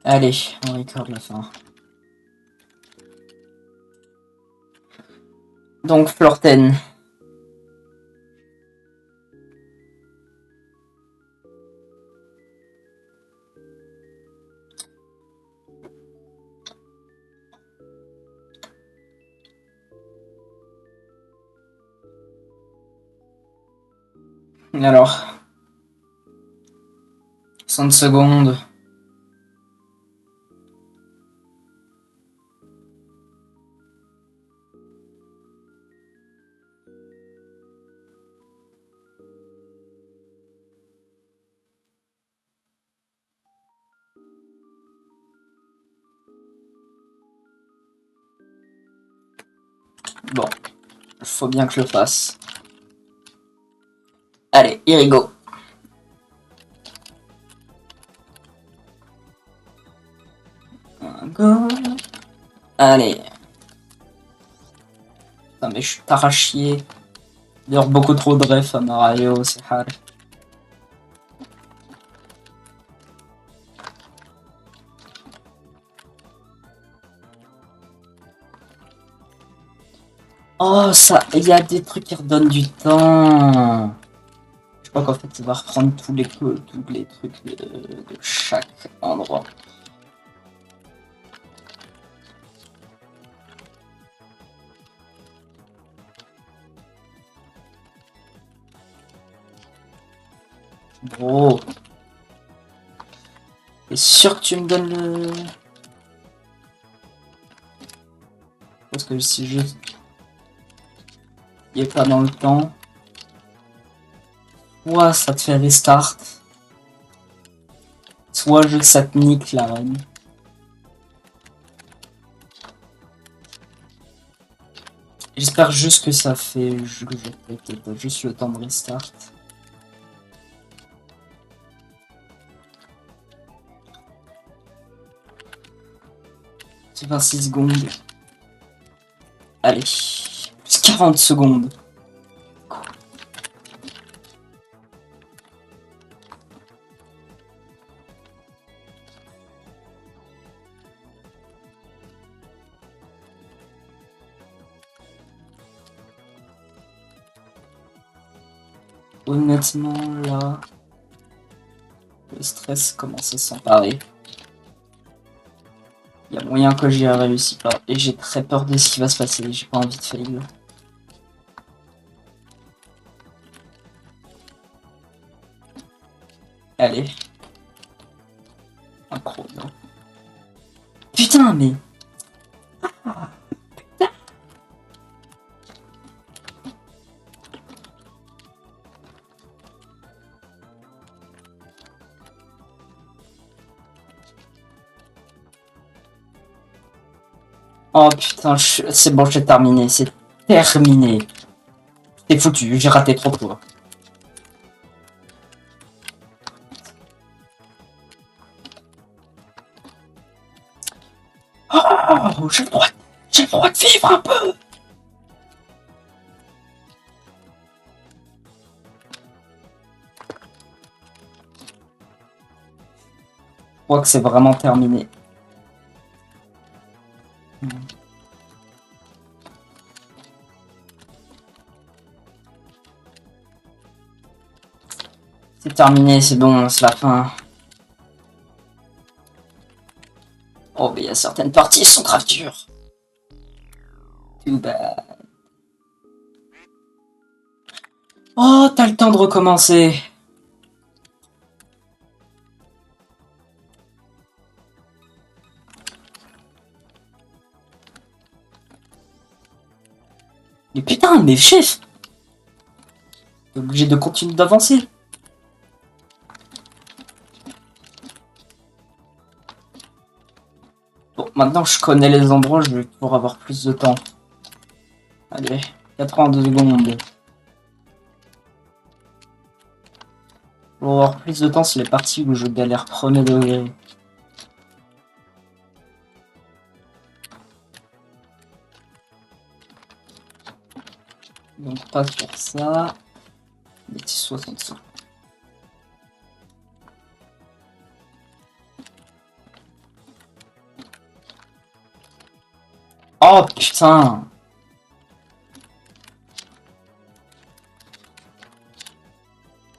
Allez, on record la fin. Donc, Florten. Alors, 60 secondes. Bon, faut bien que je le fasse. Allez, here we go. Go. Allez. Putain, mais je suis tard à chier. D'ailleurs, beaucoup trop de refs à Mario, c'est hard. Oh, ça, il y a des trucs qui redonnent du temps. Je crois qu'en fait, ça va reprendre tous les trucs de chaque endroit. Bro. T'es sûr que tu me donnes le... Parce que si je... Il est pas dans le temps. Soit ça te fait restart. Soit je ça te nique la reine. J'espère juste que ça fait... que je pas juste le temps de restart. C'est 26 secondes. Allez. Plus 40 secondes. Honnêtement, là... Le stress commence à s'emparer. Il y a moyen que j'y réussi pas. Et j'ai très peur de ce qui va se passer. J'ai pas envie de fail. Allez. Un chrono. Putain, mais... Oh putain, c'est bon, j'ai terminé. C'est terminé. C'est foutu, j'ai raté trop de fois. Oh, j'ai le droit de vivre un peu. Je crois que c'est vraiment terminé. C'est terminé, c'est bon, c'est la fin. Oh, mais il y a certaines parties qui sont grave dures. Too bad. Oh, t'as le temps de recommencer. Mais putain, mais chef, t'es obligé de continuer d'avancer. Bon, maintenant je connais les endroits, je vais pouvoir avoir plus de temps. Allez, 82 secondes. Pour avoir plus de temps, c'est les parties où je galère premier degré. Donc pas sur ça. Mais 65. Oh putain.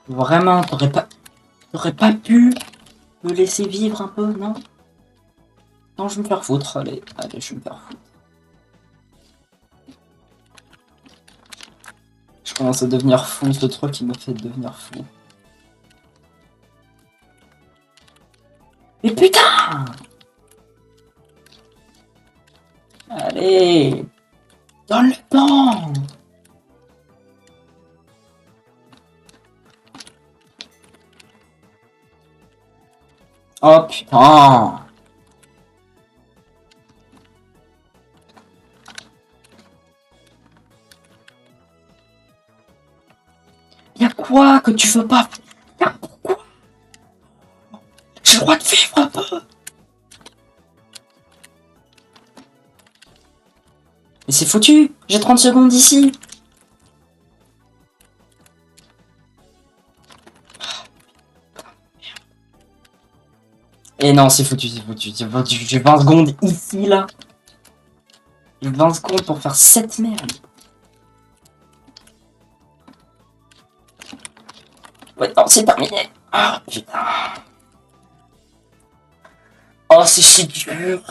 Vraiment, t'aurais pas pu me laisser vivre un peu, non? Non, je vais me faire foutre. Allez, allez, je vais me faire foutre. Je commence à devenir fou, ce truc qui me fait devenir fou. Mais putain! Allez! Donne le temps! Oh putain! Y'a quoi que tu veux pas? Y'a pourquoi? J'ai le droit de vivre un peu! Mais c'est foutu! J'ai 30 secondes d'ici! Et non, c'est foutu, c'est foutu, c'est foutu. J'ai 20 secondes ici, là. J'ai 20 secondes pour faire cette merde. Ouais, non, c'est terminé. Ah, putain. Oh, c'est si dur.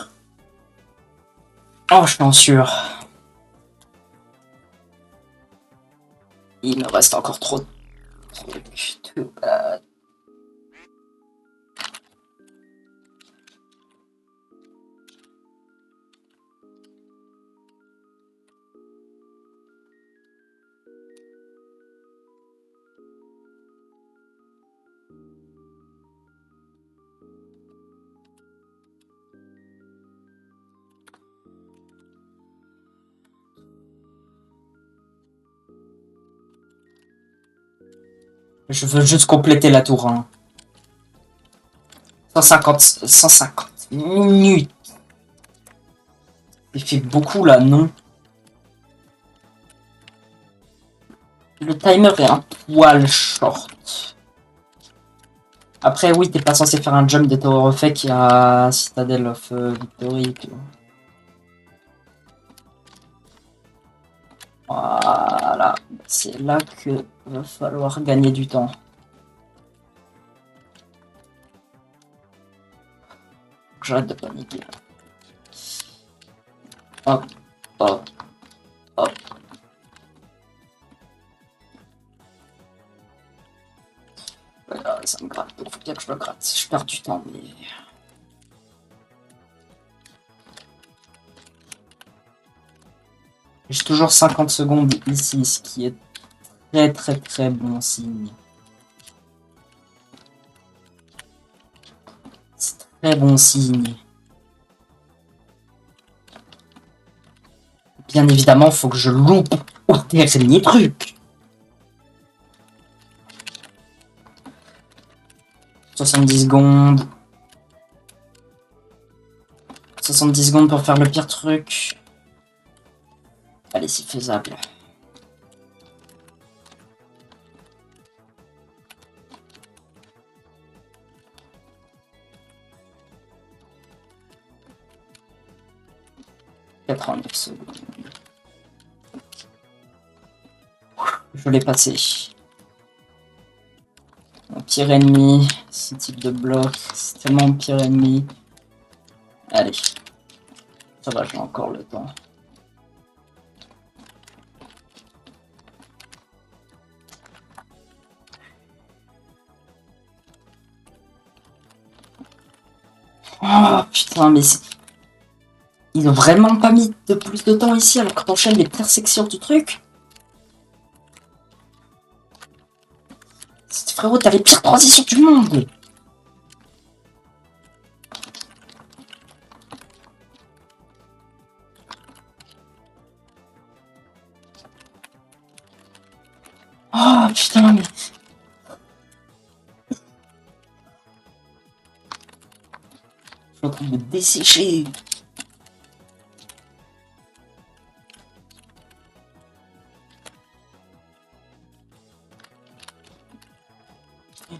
Oh, je suis en sûr. Il me reste encore trop de trucs. Je veux juste compléter la tour 1. 150 minutes. Il fait beaucoup là, non? Le timer est un poil short. Après, oui, t'es pas censé faire un jump de Tower of Fake à Citadel of Victory. Voilà. C'est là que va falloir gagner du temps. J'arrête de paniquer. Hop, hop, hop. Voilà, ça me gratte. Il faut bien que je me gratte. Je perds du temps, mais... J'ai toujours 50 secondes ici, ce qui est très très très bon signe. C'est très bon signe. Bien évidemment, faut que je loupe au dernier truc. 70 secondes. 70 secondes pour faire le pire truc. Allez, c'est faisable. « 89 secondes. Je l'ai passé. Mon pire ennemi, ce type de bloc, c'est tellement mon pire ennemi. Allez. Ça va, j'ai encore le temps. Oh putain, mais c'est... Ils ont vraiment pas mis de plus de temps ici alors que t'enchaînes les pires sections du truc. Frérot, t'as les pires transitions du monde. Oh putain, mais... Je suis en train de me dessécher.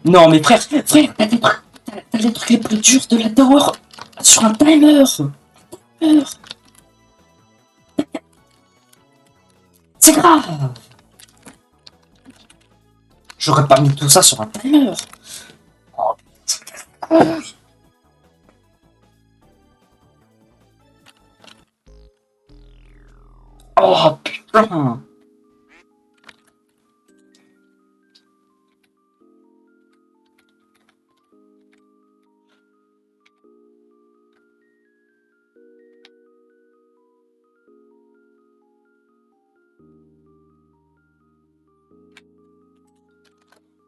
Non mais frère, t'as les trucs les plus durs de la tower sur un timer. C'est grave. J'aurais pas mis tout ça sur un timer. Oh, oh putain.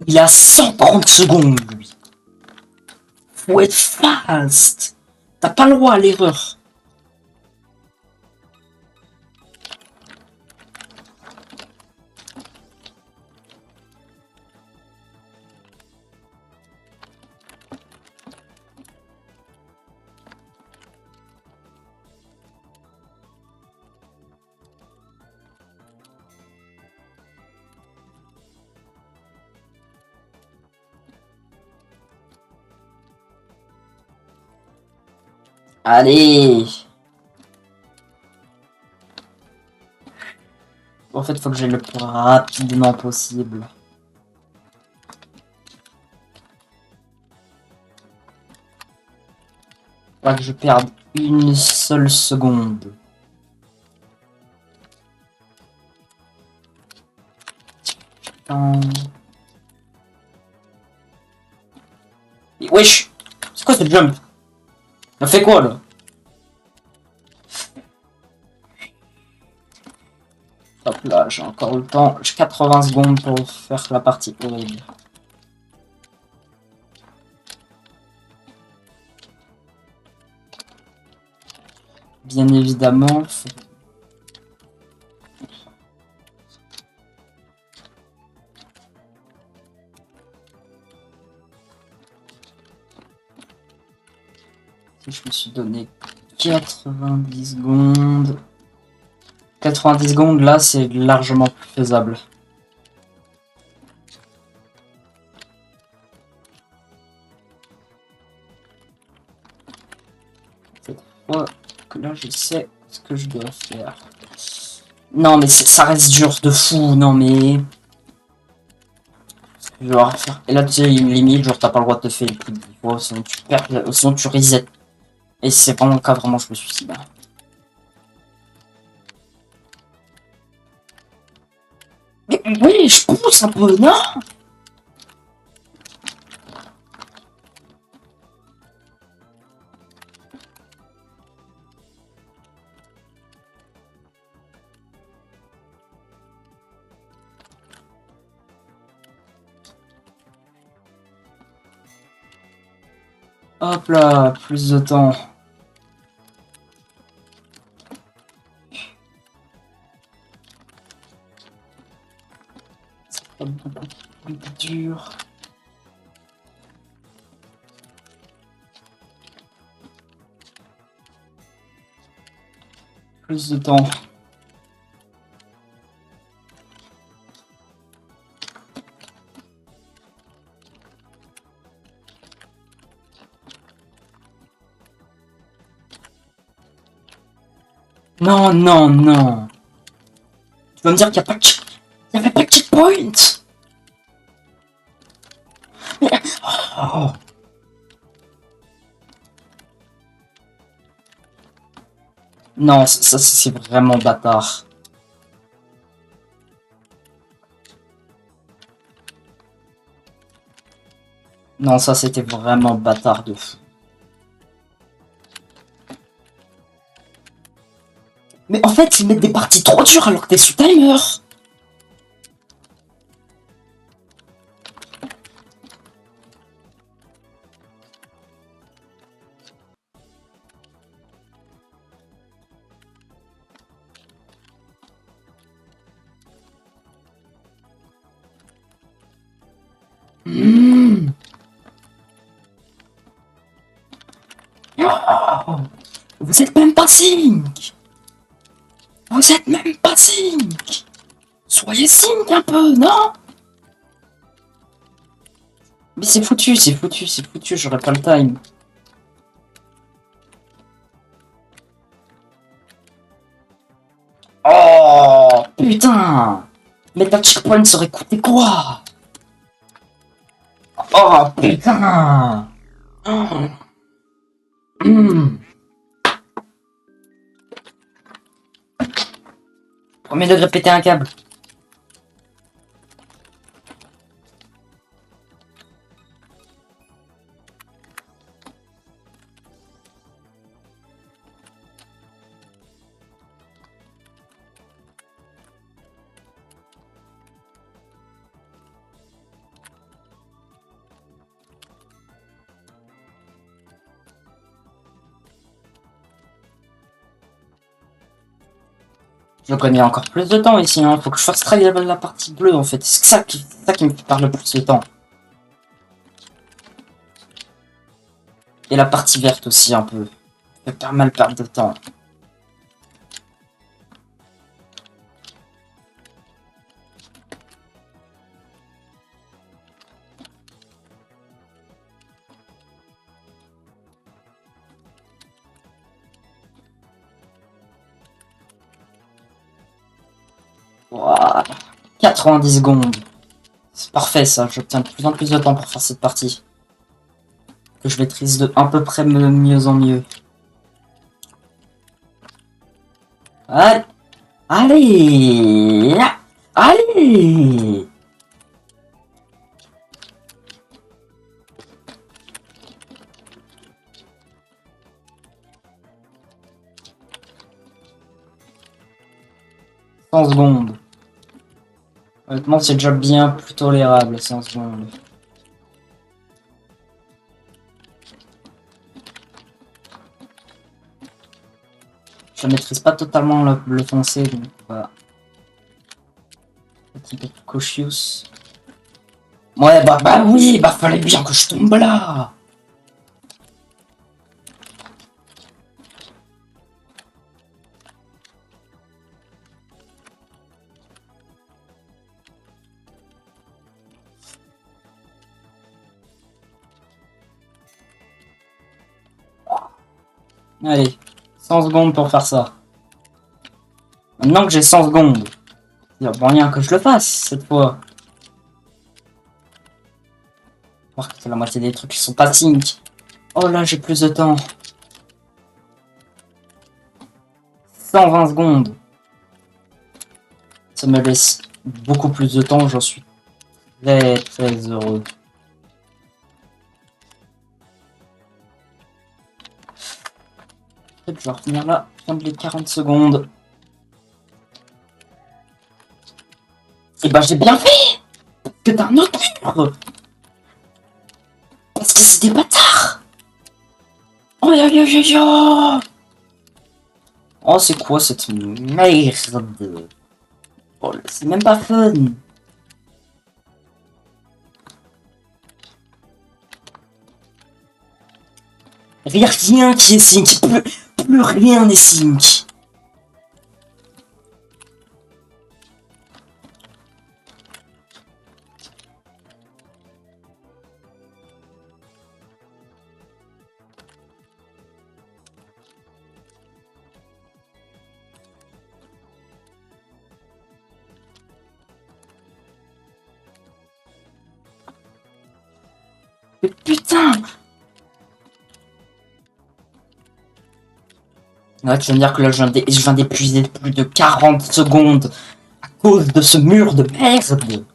Il a 130 secondes, lui. Faut être fast. T'as pas le droit à l'erreur. Allez. En fait, faut que j'aille le plus rapidement possible. Pas que je perde une seule seconde. Putain. Et wesh. C'est quoi ce jump? Ça fait quoi là? Hop là, j'ai encore le temps. J'ai 80 secondes pour faire la partie horrible. Bien évidemment. Je me suis donné 90 secondes. 90 secondes, là, c'est largement plus faisable. Cette fois que là, je sais ce que je dois faire. Non, mais ça reste dur de fou. Non, mais... Je dois refaire. Et là, tu sais, une limite, genre, t'as pas le droit de te faire plus de 10 fois, sinon tu perds, sinon tu reset. Et c'est vraiment le cas, vraiment, je me suicide. Mais oui, je pousse un peu, non? Hop là, plus de temps. C'est pas beaucoup plus dur. Plus de temps. Non, non, non. Tu vas me dire qu'il n'y a pas de... Il n'y avait pas de checkpoint. Oh. Non, ça c'est vraiment bâtard. Non, ça c'était vraiment bâtard de fou. Mais en fait, ils mettent des parties trop dures alors que t'es sous timer. Mmh. Oh. Vous êtes même pas 5. Vous êtes même pas 5. Soyez 5 un peu, non? Mais c'est foutu, c'est foutu, c'est foutu, j'aurais pas le time. Oh putain! Mais ta checkpoint serait coûté quoi? Oh putain! Oh. Premier degré péter un câble. Je connais encore plus de temps ici, hein. Faut que je fasse travailler la partie bleue en fait. C'est ça qui me parle le plus de temps. Et la partie verte aussi un peu. Ça fait pas mal perdre de temps. Voilà. 90 secondes. C'est parfait ça, j'obtiens de plus en plus de temps pour faire cette partie. Que je maîtrise de à peu près mieux en mieux. Allez! Allez! Allez! Cent secondes. Honnêtement, c'est déjà bien plus tolérable, 100 secondes. Je maîtrise pas totalement le foncé, donc voilà. Un petit peu cautious. Ouais, bah oui, bah fallait bien que je tombe là. Allez, 100 secondes pour faire ça. Maintenant que j'ai 100 secondes, il y a moyen que je le fasse cette fois. Voir que c'est la moitié des trucs qui sont pas sync. Oh là, j'ai plus de temps. 120 secondes. Ça me laisse beaucoup plus de temps, j'en suis très heureux. Peut-être que je vais revenir là, prendre les 40 secondes. Et bah j'ai bien fait. Que t'as un autre mur. Parce que c'est des bâtards. Oh yo yo yo yo. Oh c'est quoi cette merde? Oh, c'est même pas fun. Rien qui est sync. Plus rien n'est sync. Mais putain! Ouais, tu veux me dire que là, je viens d'épuiser plus de 40 secondes à cause de ce mur de merde.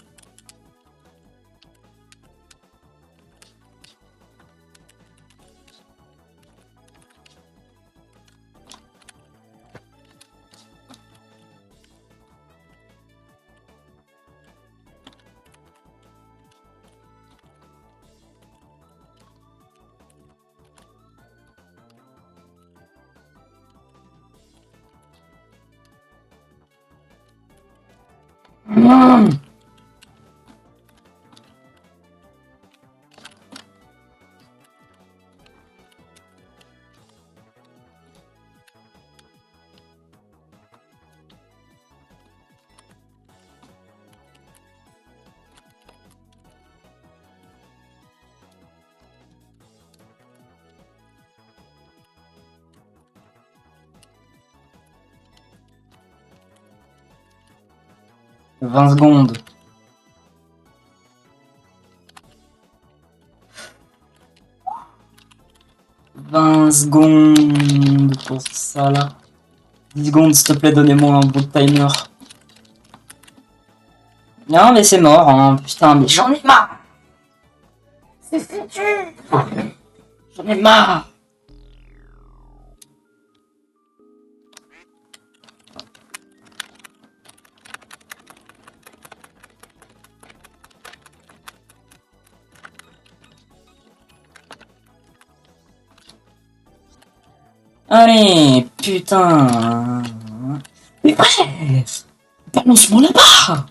20 secondes. « 20 secondes pour ça là. 10 secondes, s'il te plaît, donnez-moi un bout de timer. Non, mais c'est mort, hein. Putain, mais j'en ai marre. C'est foutu. J'en ai marre. Allez, putain. Mais frère, balance-moi là-bas.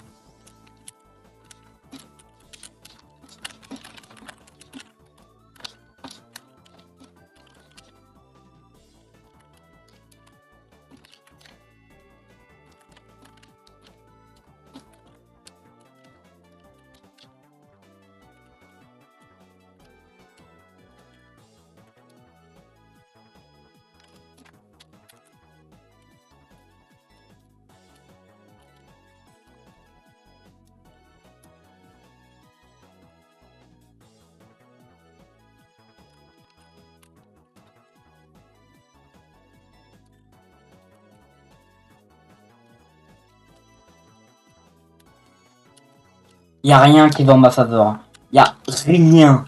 Y a rien qui va en ma faveur. Y a rien.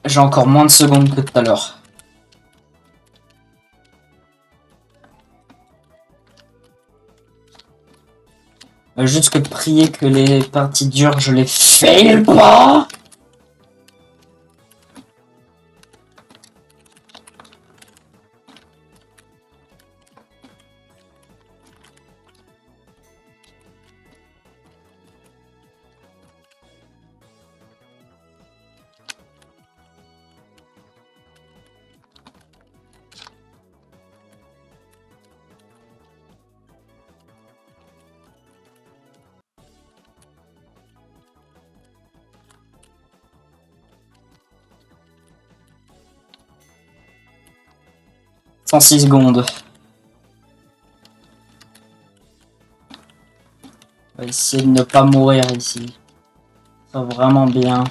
J'ai encore moins de secondes que tout à l'heure. Juste que prier que les parties dures, je les fail pas. « 106 secondes. » On va essayer de ne pas mourir ici. Ça va vraiment bien.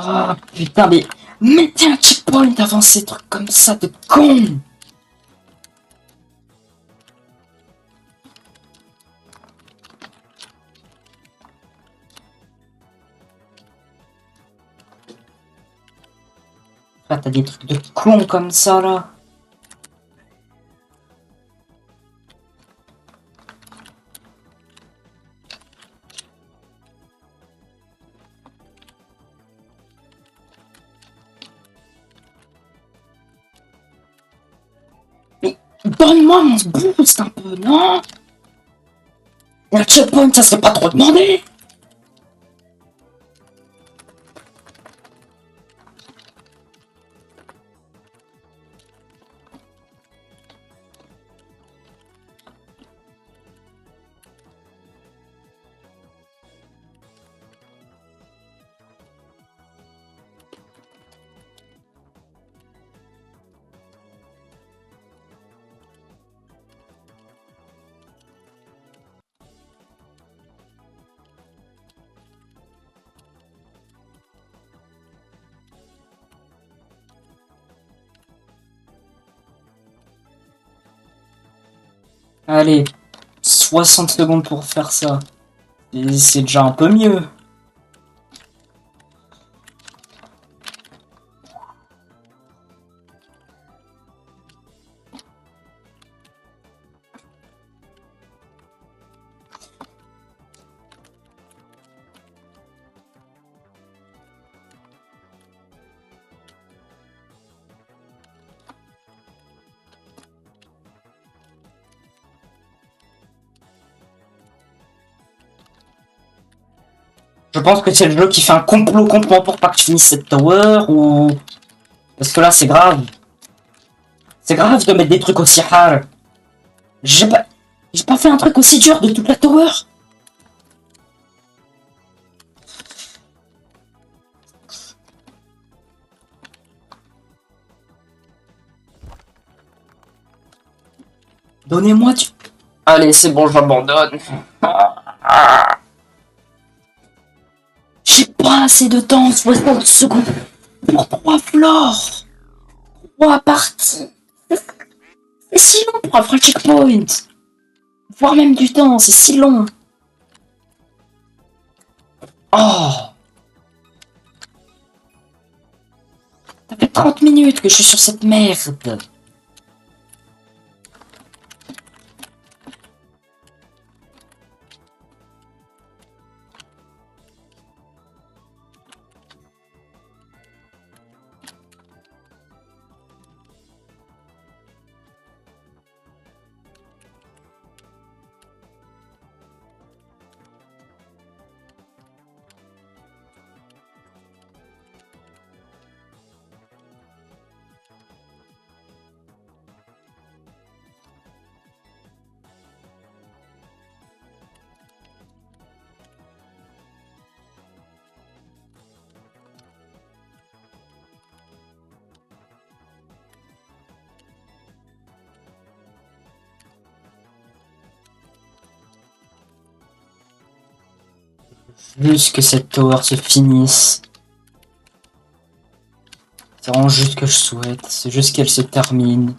Ah putain, mais mettez un checkpoint avant ces trucs comme ça de con. Là, t'as des trucs de con comme ça là. Mais donne-moi mon boost un peu, non? Et un checkpoint, ça serait pas trop demandé. Allez, 60 secondes pour faire ça. Et c'est déjà un peu mieux. Je pense que c'est le jeu qui fait un complot complètement pour pas que je finisse cette tower ou... Parce que là, c'est grave. C'est grave de mettre des trucs aussi hard. J'ai pas... J'ai pas fait un truc aussi dur de toute la tower. Donnez-moi du... Allez, c'est bon, j'abandonne. J'ai pas assez de temps, 60 secondes. Pour 3 floors. 3 parties. C'est si long pour un vrai checkpoint. Voire même du temps, c'est si long. Oh. Ça fait 30 minutes que je suis sur cette merde. Juste que cette tower se finisse. C'est vraiment juste ce que je souhaite. C'est juste qu'elle se termine.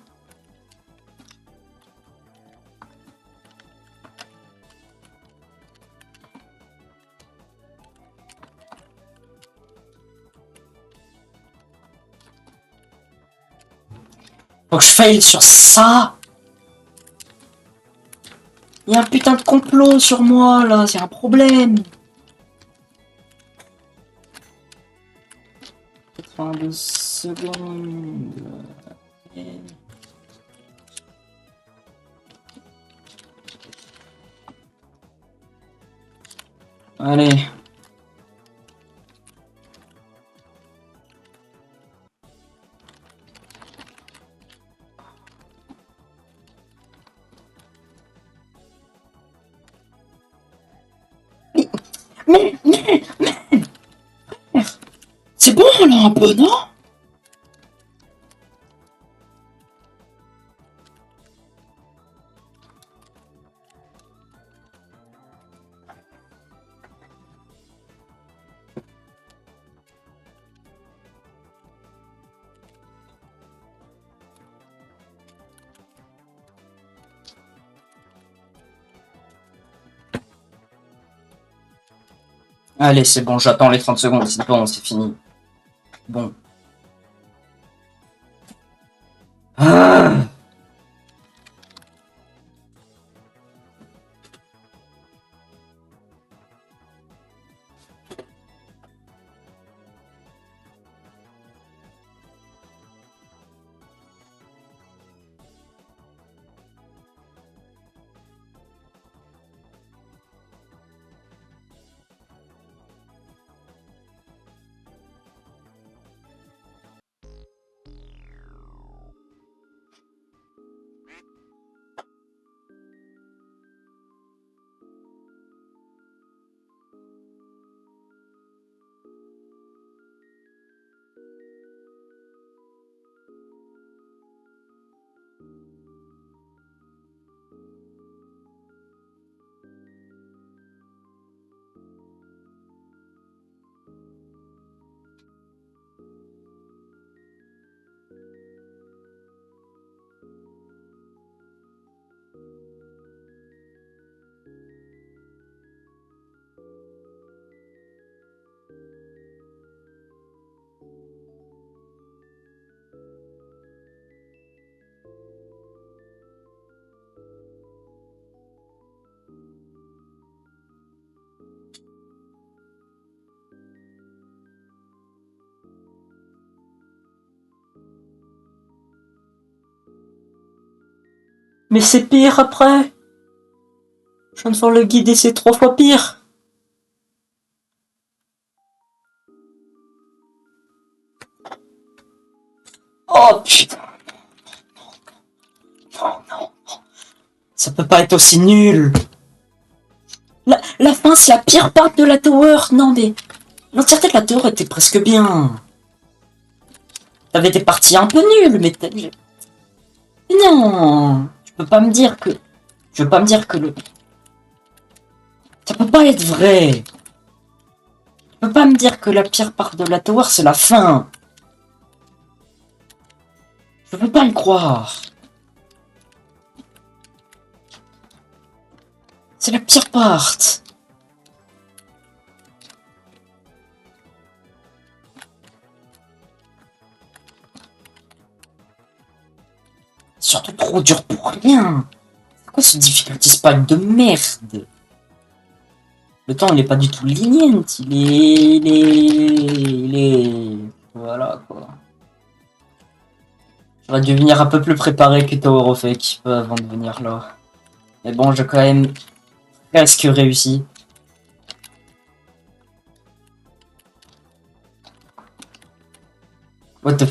Faut que je fail sur ça. Il y a un putain de complot sur moi là, c'est un problème. 82 secondes. Allez. Mais, c'est bon là un peu, non? Allez, c'est bon, j'attends les 30 secondes, c'est bon, c'est fini. Bon. Ah. Mais c'est pire après. Je viens de faire le guide et c'est 3 fois pire. Oh putain, non, non. Ça peut pas être aussi nul. La fin, c'est la pire part de la tower. Non, mais l'entièreté de la tower était presque bien. T'avais des parties un peu nulles, mais non. Tu peux pas me dire que... Tu veux pas me dire que le... Ça peut pas être vrai. Tu peux pas me dire que la pire part de la tower, c'est la fin. Je peux pas y croire. C'est la pire part. Surtout trop dur pour rien. C'est quoi ce difficulty spike de merde? Le temps, il est pas du tout lenient. Voilà, quoi. J'aurais dû venir un peu plus préparé que Tower of Fake avant de venir là. Mais bon, j'ai quand même presque réussi. What the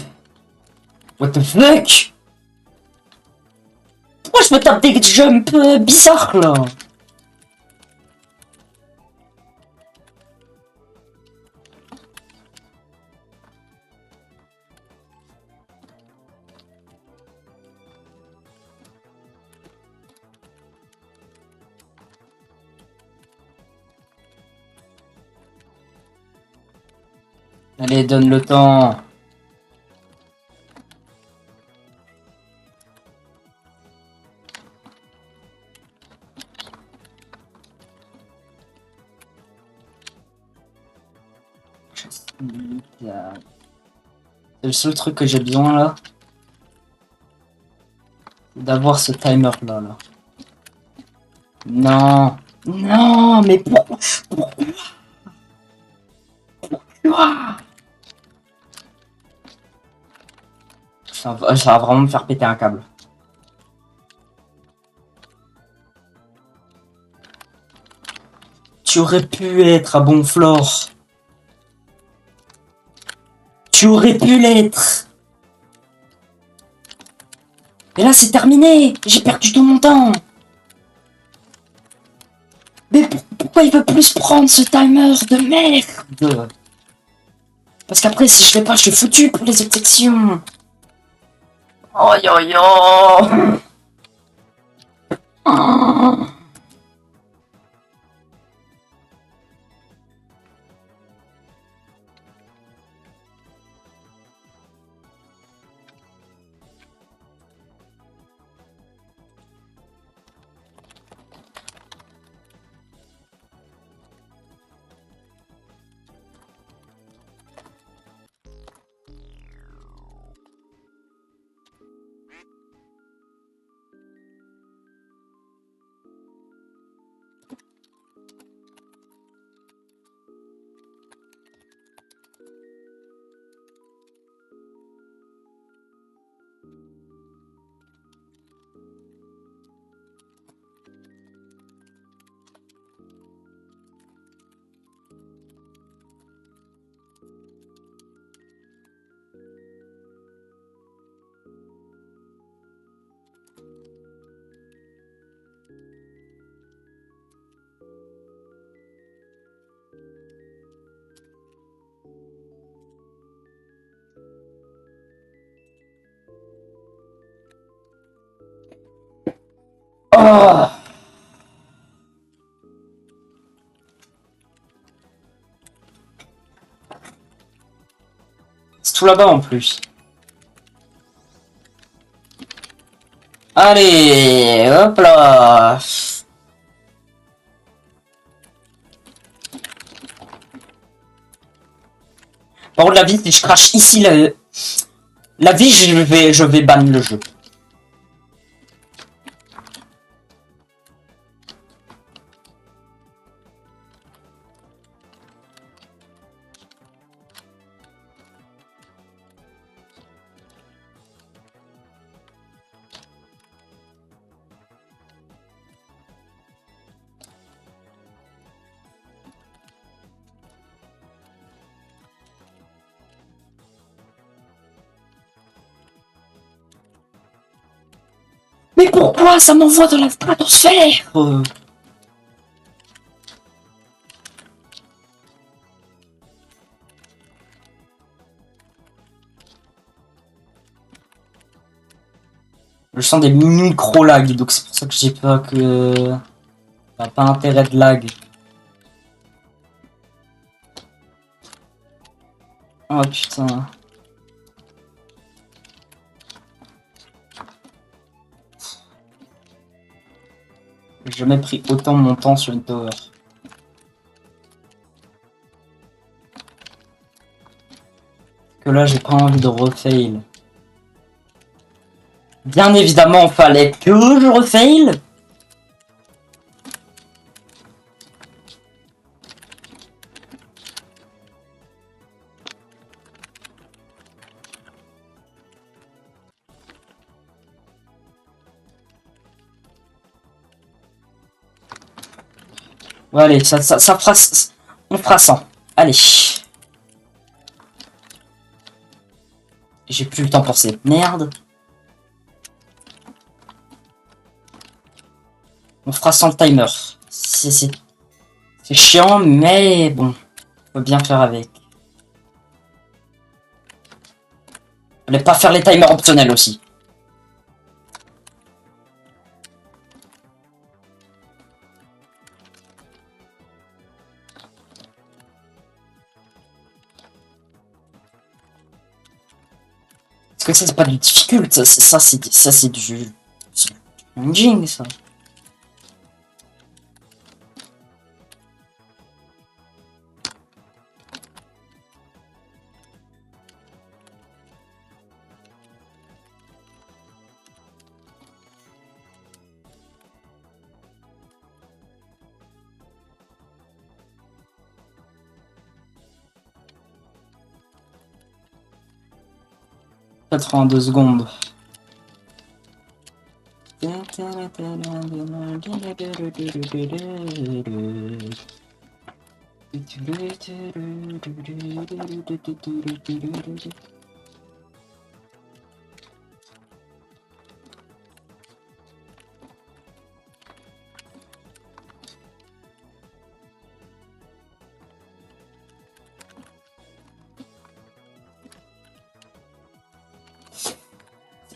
fuck? Pourquoi je me tape des jumps bizarres là? Allez, donne le temps. C'est le seul truc que j'ai besoin là. D'avoir ce timer là. Non. Non, mais pourquoi? Ça va vraiment me faire péter un câble. Tu aurais pu être à Bonflore. Tu aurais pu l'être. Et là, c'est terminé. J'ai perdu tout mon temps. Mais pourquoi il veut plus prendre ce timer de merde? Parce qu'après, si je fais pas, je suis foutu pour les autres sections. Oh yo yo. Oh. C'est tout là-bas en plus. Allez, hop là. Par contre, la vie, si je crache ici, la vie, je vais ban le jeu. Mais pourquoi ça m'envoie dans la stratosphère? Je sens des micro-lags, donc c'est pour ça que j'ai peur que... pas intérêt de lag. Oh putain. J'ai jamais pris autant mon temps sur une tower. Que là, j'ai pas envie de refail. Bien évidemment, fallait que je refail. Ouais, allez, ça fera... On fera 100. Allez. J'ai plus le temps pour cette merde. On fera 100 le timer. C'est chiant, mais bon. On peut bien faire avec. Fallait pas faire les timers optionnels aussi. Parce que ça, c'est pas du difficult. Ça c'est du... challenging, ça. « 82 secondes.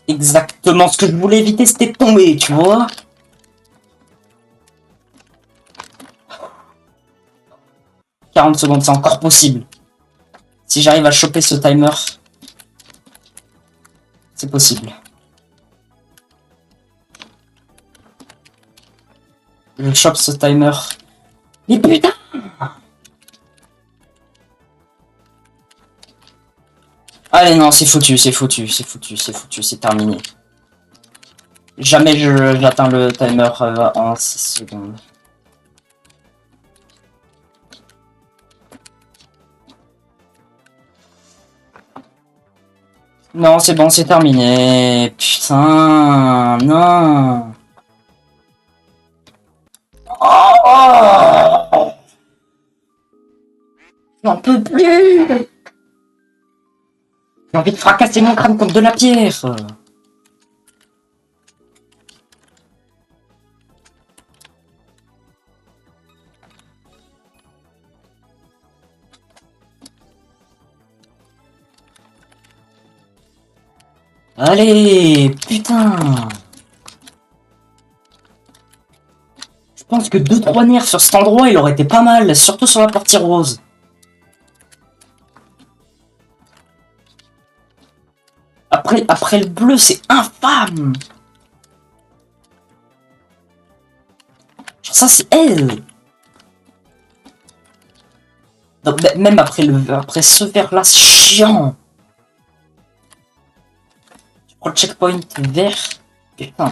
Exactement ce que je voulais éviter, c'était de tomber, tu vois. « 40 secondes, c'est encore possible. Si j'arrive à choper ce timer, c'est possible. Je chope ce timer. Mais putain! Allez, non, c'est foutu, c'est foutu, c'est foutu, c'est foutu, c'est terminé. Jamais j'atteins le timer en 6 secondes. Non, c'est bon, c'est terminé. Putain, non. Oh, j'en peux plus. J'ai envie de fracasser mon crâne contre de la pierre. Allez, putain. Je pense que 2-3 nerfs sur cet endroit, il aurait été pas mal, surtout sur la partie rose. Après le bleu, c'est infâme. Genre ça, c'est elle. Donc, même après ce vert-là, c'est chiant. Je prends le checkpoint vert. Putain.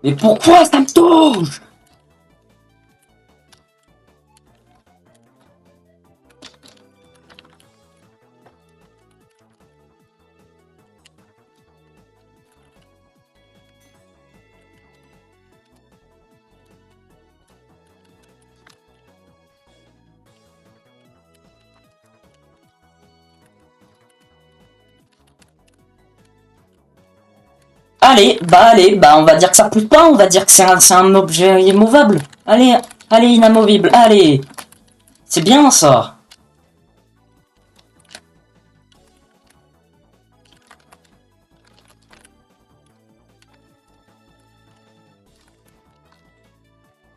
Mais pourquoi ça me touche? Allez, bah on va dire que ça pousse pas, on va dire que c'est un objet immouvable. Allez, allez, inamovible, allez. C'est bien ça.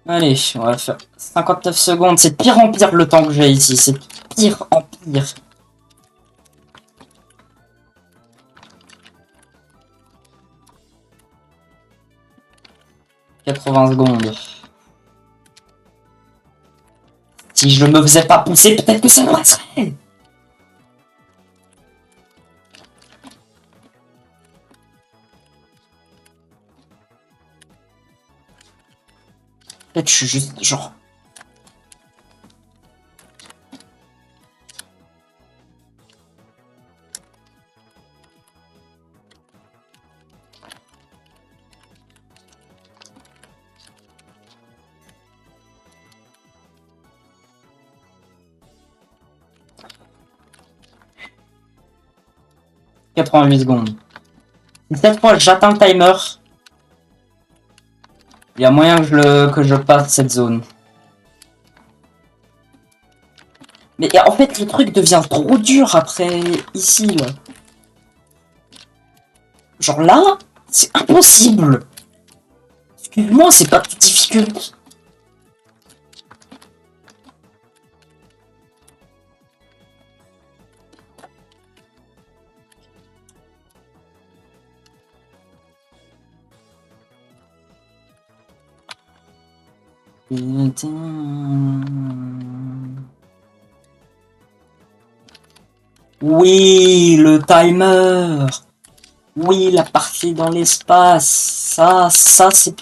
Allez, on va faire 59 secondes. C'est de pire en pire le temps que j'ai ici. C'est de pire en pire. « 80 secondes. Si je me faisais pas pousser, peut-être que ça me passerait. Peut-être je suis juste genre... « 88 secondes. Si cette fois j'atteins le timer, il y a moyen que je passe cette zone. Mais en fait, le truc devient trop dur après, ici, là. Genre là, c'est impossible. Excuse-moi, c'est pas plus difficile. Oui, le timer. Oui, la partie dans l'espace. Ça c'est...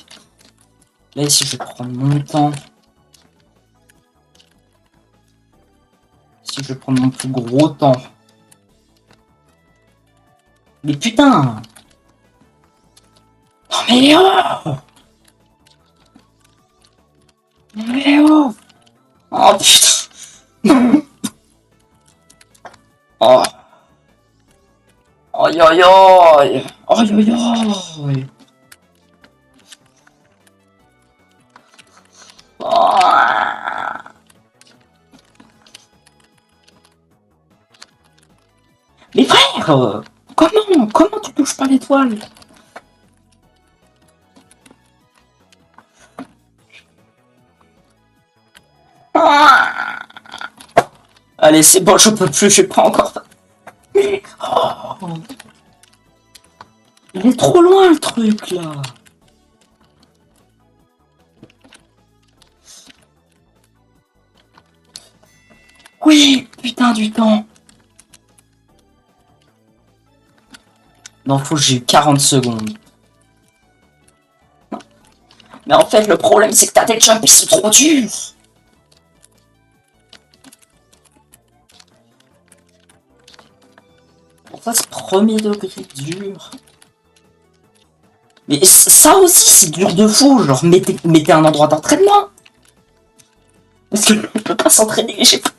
Là ici, je vais prendre mon temps. Ici, je vais prendre mon plus gros temps. Mais putain! Oh mais oh! Mais oh! Oh putain! Oh! Aïe aïe aïe! Aïe aïe aïe! Oh. Mais frère! Comment tu touches pas l'étoile? Ah. Allez, c'est bon, je peux plus, je suis pas encore... Oh. Il est trop loin le truc là. Oui, putain du temps. Non, faut que j'ai eu 40 secondes. Mais en fait, le problème, c'est que t'as des jumps, ils sont trop durs. Pourquoi ce premier degré dur? Mais ça aussi, c'est dur de fou. Genre, mettez un endroit d'entraînement. Parce que on peut pas s'entraîner, j'ai pas...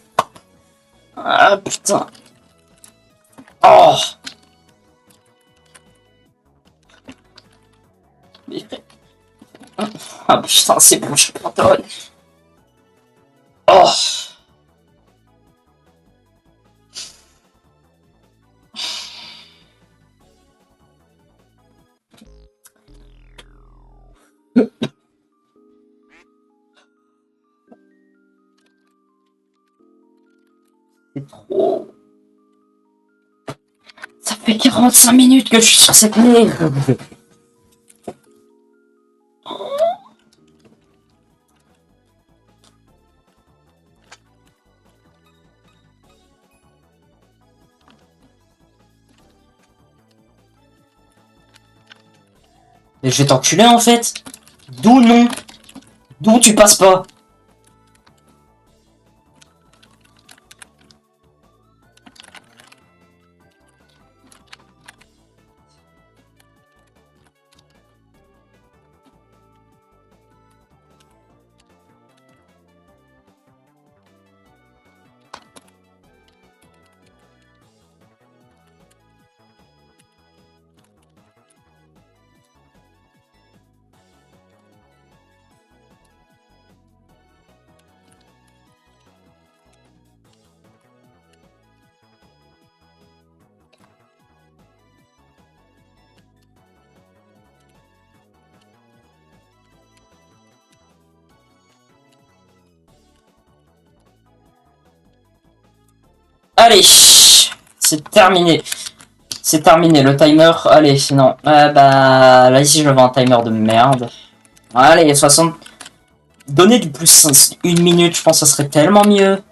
Ah, putain. Oh. Mais... Ah, putain, c'est bon, je pardonne. Oh. C'est trop... Ça fait 45 minutes que je suis sur cette merde. Mais je vais t'enculer en fait. D'où non? D'où tu passes pas? Allez, c'est terminé. C'est terminé, le timer. Allez, non. Bah, là, ici, je vais avoir un timer de merde. Allez, 60. Donner du plus 1 minute, je pense que ça serait tellement mieux.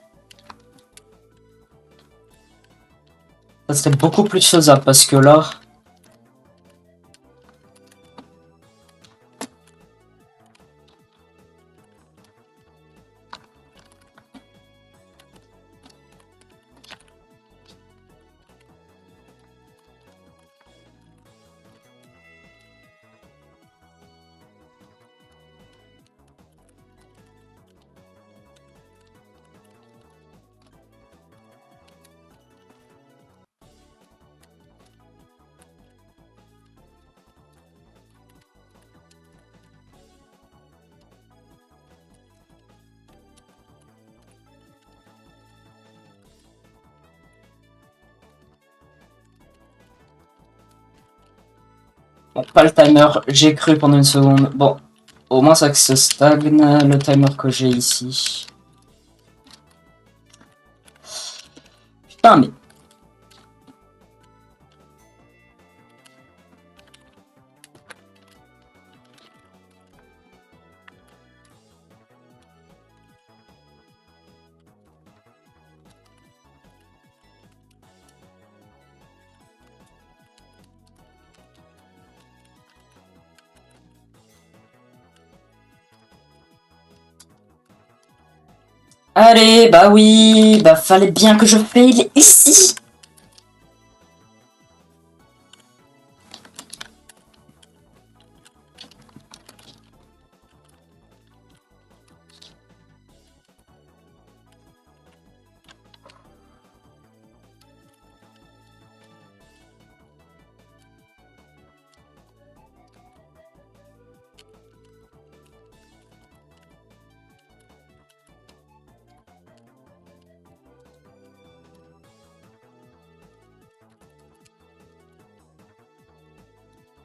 Ça serait beaucoup plus faisable parce que là... Bon, pas le timer, j'ai cru pendant une seconde. Bon, au moins ça que se stagne le timer que j'ai ici. Putain, mais... Allez, bah oui, bah fallait bien que je fail ici.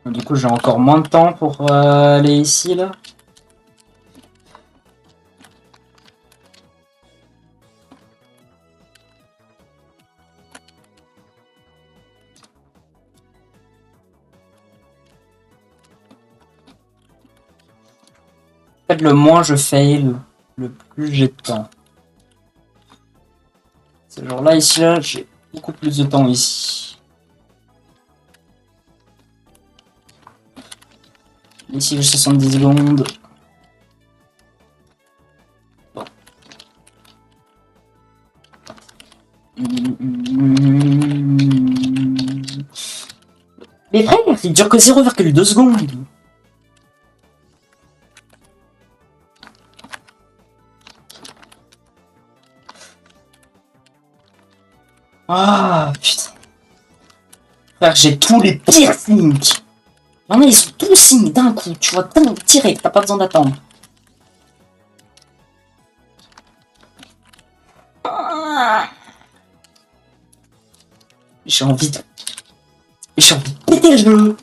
Du coup, j'ai encore moins de temps pour aller ici, là. En fait, le moins je fail, le plus j'ai de temps. C'est genre là, ici, là, j'ai beaucoup plus de temps ici. Ici, j'ai 70 secondes. Bon. Mais frère, il dure que 0,2 secondes. Ah, putain. Frère, j'ai tous les pires signes. Il y en a, ils sont tous signes d'un coup. Tu vois, direct, t'as pas besoin d'attendre. Ah. J'ai envie de... J'ai envie de péter le jeu.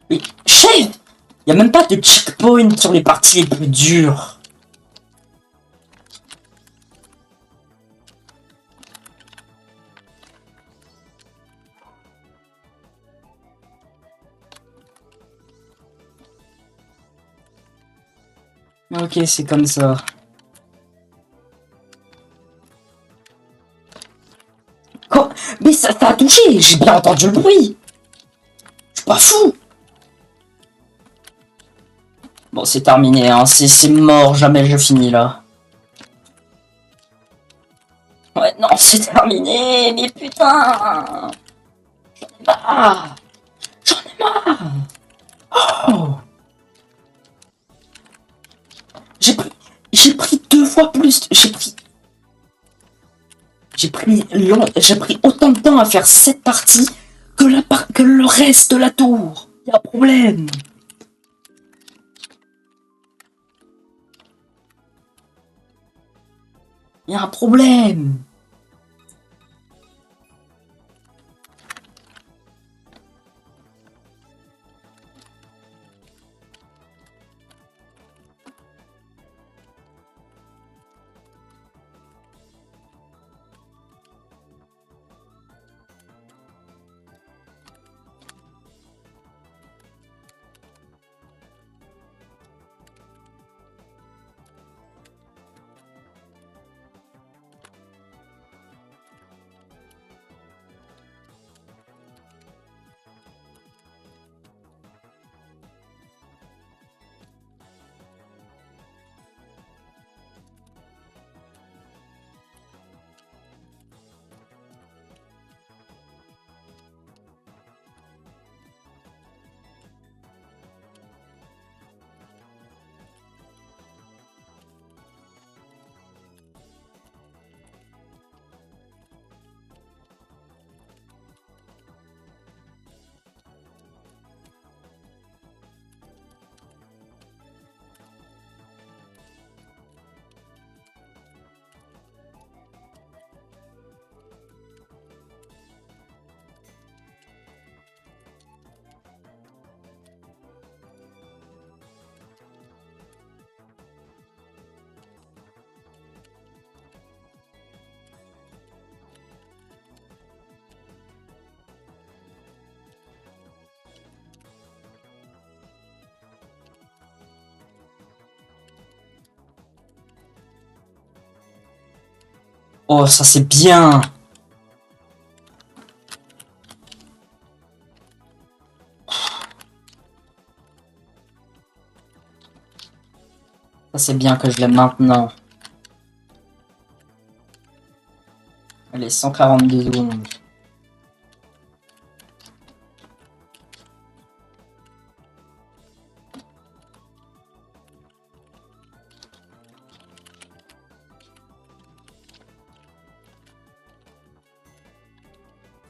Mais, chef, y a même pas de checkpoint sur les parties les plus dures. Ok, c'est comme ça. ça a touché, j'ai bien entendu le bruit. Je suis pas fou. Bon, c'est terminé, hein. C'est mort, jamais je finis là. Ouais, non, c'est terminé, mais putain. Ah, j'en ai marre. Oh. J'ai pris 2 fois plus. J'ai pris autant de temps à faire cette partie que le reste de la tour. Y a un problème. Y a un problème. Oh, ça c'est bien. Ça c'est bien que je l'aime maintenant. Allez, 142 secondes.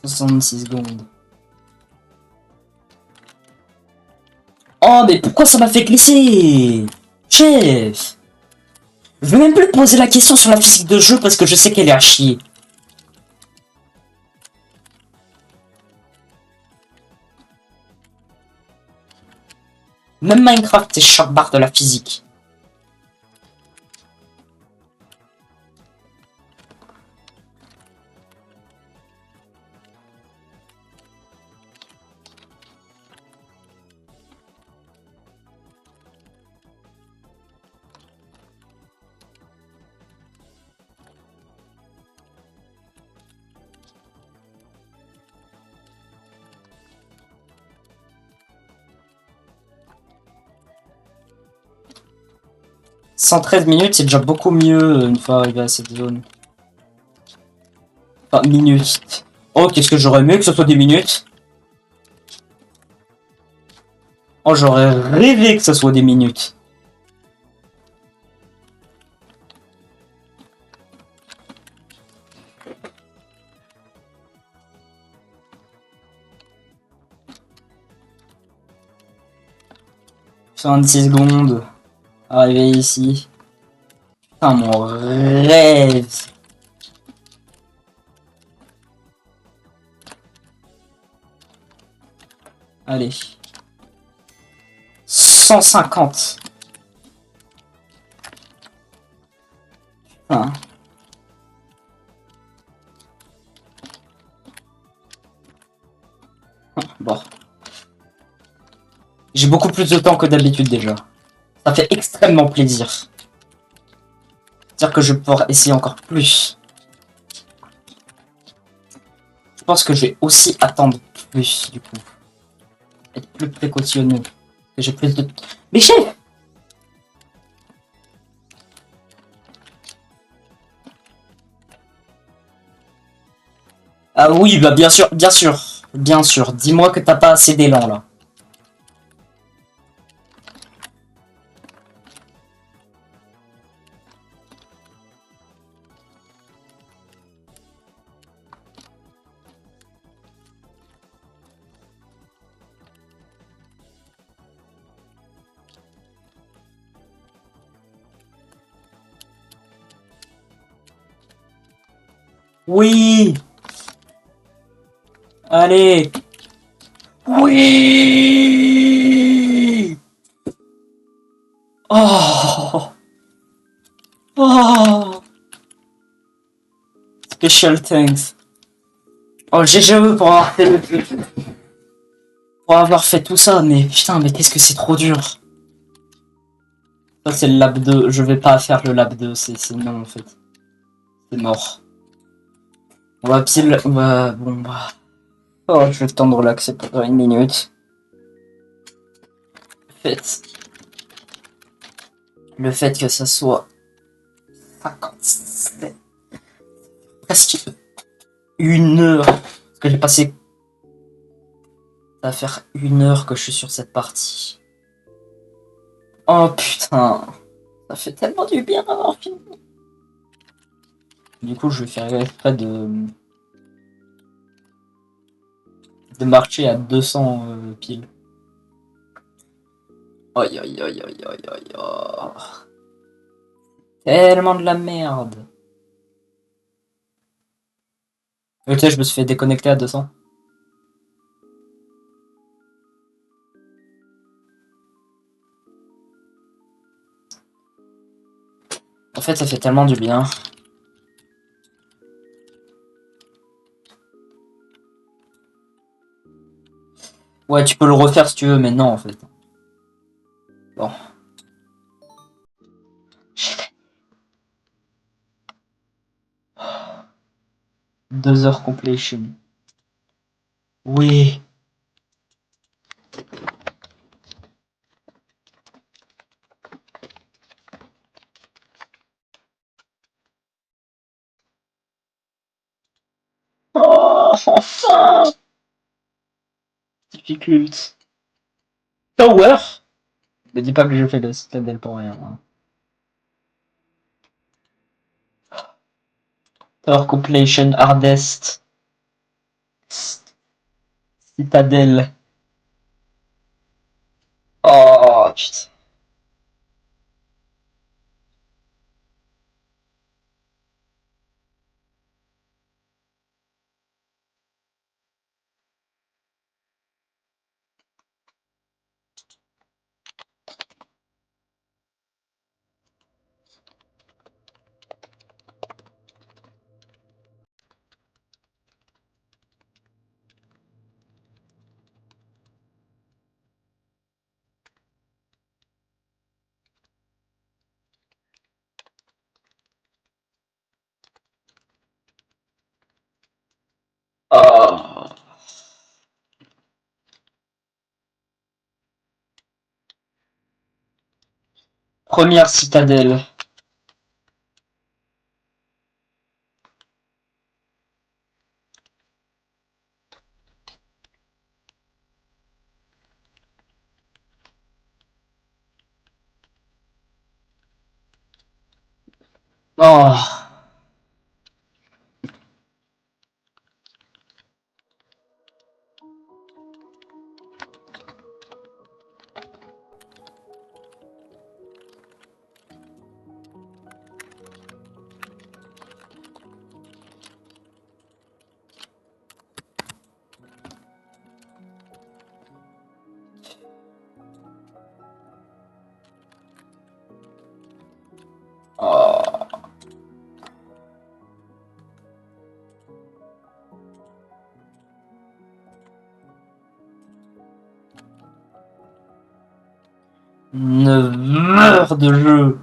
« 66 secondes. Oh, mais pourquoi ça m'a fait glisser? Chef! Je vais même plus poser la question sur la physique de jeu parce que je sais qu'elle est à chier. Même Minecraft est short-barre de la physique. « 113 minutes, c'est déjà beaucoup mieux une fois arrivé à cette zone. » Enfin, minutes. Oh, qu'est-ce que j'aurais aimé que ce soit des minutes. Oh, j'aurais rêvé que ce soit des minutes. « 26 secondes. Arriver ici. » Putain, mon rêve. Allez. 150. Putain. Bon. J'ai beaucoup plus de temps que d'habitude déjà. Ça fait extrêmement plaisir. C'est-à-dire que je vais pouvoir essayer encore plus. Je pense que je vais aussi attendre plus, du coup. Être plus précautionneux. Que j'ai plus de... Mais chef! Ah oui, bah bien sûr, bien sûr. Bien sûr. Dis-moi que t'as pas assez d'élan, là. Oui! Allez! Oui! Oh! Oh! Special thanks. Oh, GGE pour avoir fait pour avoir fait tout ça, mais putain, mais qu'est-ce que c'est trop dur. Ça, c'est le lab 2. Je vais pas faire le lab 2, c'est non, en fait. C'est mort. On va pile... bon, bah... Oh, je vais le temps de relaxer pendant une minute. Le fait que ça soit 57, presque 1 heure, parce que j'ai passé... Ça va faire 1 heure que je suis sur cette partie. Oh putain, ça fait tellement du bien d'avoir fini. Du coup, je vais faire exprès de marcher à 200 piles. Aïe aïe aïe aïe aïe aïe aïe. Tellement de la merde. Ok, je me suis fait déconnecter à 200. En fait, ça fait tellement du bien. Ouais, tu peux le refaire si tu veux, mais non, en fait. Bon. 2 heures completion. Oui. Oh, enfin. Difficult. Tower. Ne dis pas que je fais le citadel pour rien. Hein. Tower completion hardest. Citadel. Oh, putain. Oh. Première citadelle. Oh. Oh. Une heure de jeu.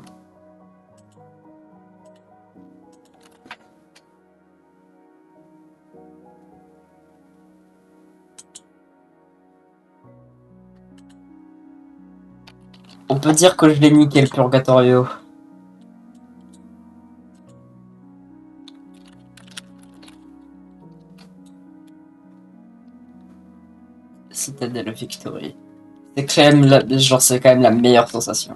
On peut dire que je l'ai niqué le Purgatorio. Citadel Victory. C'est quand même c'est quand même la meilleure sensation.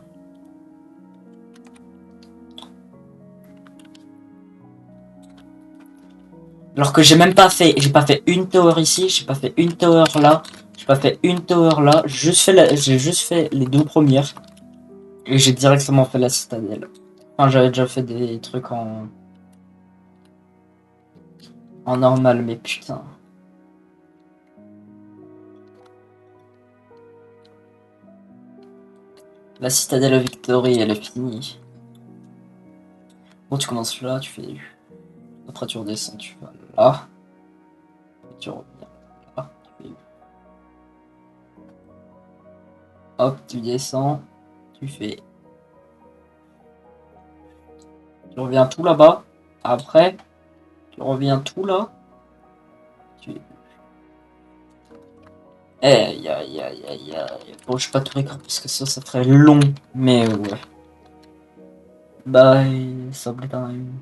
Alors que j'ai pas fait une tower ici, j'ai pas fait une tower là, j'ai pas fait une tower là, j'ai juste fait les deux premières. Et j'ai directement fait la citadelle. Enfin, j'avais déjà fait des trucs en normal, mais putain. La citadelle Victory, elle est finie. Bon, tu commences là, tu fais. Après, tu redescends, tu vas là. Et tu reviens là. Tu fais. Hop, tu descends. Tu fais. Tu reviens tout là-bas. Après, tu reviens tout là. Tu. Aïe, aïe, aïe, aïe, aïe. Bon, je vais pas tout écrire parce que ça ferait long. Mais ouais. Bye, Time.